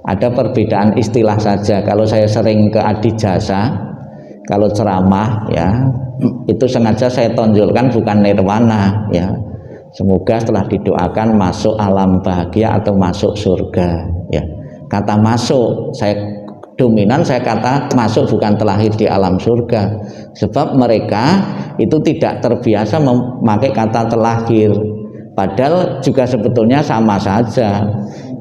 Ada perbedaan istilah saja. Kalau saya sering ke adijasa, kalau ceramah ya, itu sengaja saya tonjolkan bukan nirwana ya. Semoga setelah didoakan masuk alam bahagia atau masuk surga ya. Kata masuk saya dominan, saya kata masuk bukan terlahir di alam surga, sebab mereka itu tidak terbiasa memakai kata terlahir. Padahal juga sebetulnya sama saja.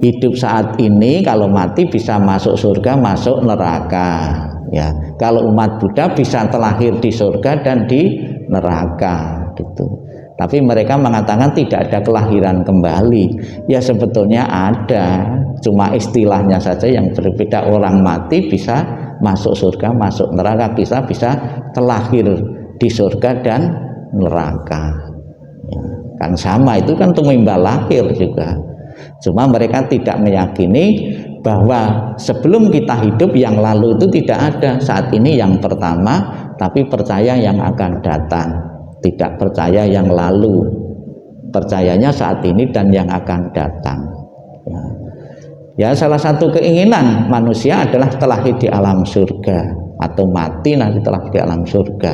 Hidup saat ini kalau mati bisa masuk surga, masuk neraka Ya, kalau umat Buddha bisa terlahir di surga dan di neraka gitu. Tapi mereka mengatakan tidak ada kelahiran kembali. Ya sebetulnya ada, cuma istilahnya saja yang berbeda. Orang mati bisa masuk surga, masuk neraka, bisa terlahir di surga dan neraka. Ya, kan sama, itu kan tumimbal lahir juga. Cuma mereka tidak meyakini bahwa sebelum kita hidup yang lalu itu tidak ada, saat ini yang pertama, tapi percaya yang akan datang, tidak percaya yang lalu, percayanya saat ini dan yang akan datang. Ya, salah satu keinginan manusia adalah terlahir di alam surga atau mati nanti telah di alam surga.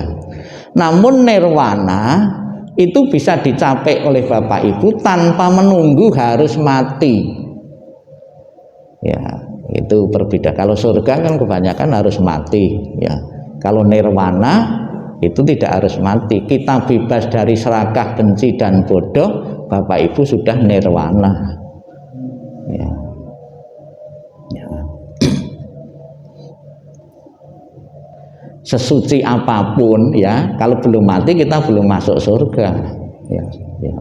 Namun nirwana itu bisa dicapai oleh Bapak Ibu tanpa menunggu harus mati. Ya, itu berbeda. Kalau surga kan kebanyakan harus mati, ya. Kalau nirwana itu tidak harus mati. Kita bebas dari serakah, benci dan bodoh, Bapak Ibu sudah nirwana. Ya. Ya. Sesuci apapun ya, kalau belum mati kita belum masuk surga. Ya. Ya.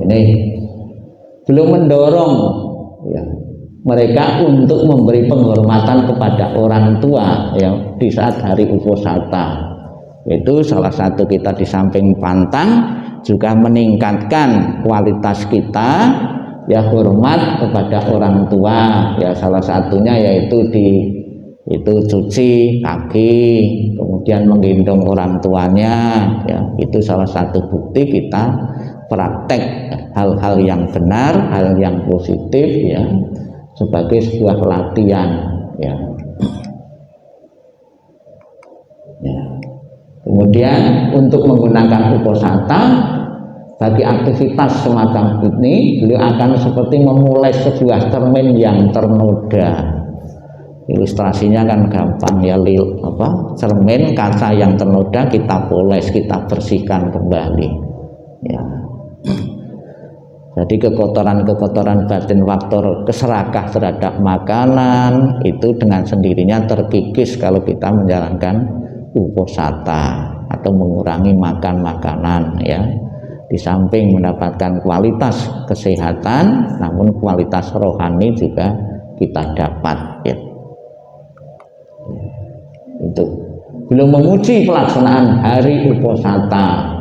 Ini belum mendorong ya, mereka untuk memberi penghormatan kepada orang tua ya di saat hari Uposatha. Itu salah satu kita di samping pantang juga meningkatkan kualitas kita ya, hormat kepada orang tua ya, salah satunya yaitu itu cuci kaki, kemudian menggendong orang tuanya ya, itu salah satu bukti kita praktek hal-hal yang benar, hal yang positif ya, sebagai sebuah latihan ya. Ya. Kemudian untuk menggunakan Uposatha bagi aktivitas semacam ini, beliau akan seperti memulai sebuah cermin yang ternoda. Ilustrasinya kan gampang ya, cermin kaca yang ternoda kita poles, kita bersihkan kembali ya. Jadi kekotoran-kekotoran batin, faktor keserakah terhadap makanan itu dengan sendirinya terkikis kalau kita menjalankan Uposatha atau mengurangi makan makanan ya. Di samping mendapatkan kualitas kesehatan, namun kualitas rohani juga kita dapat ya. Itu belum memuji pelaksanaan hari Uposatha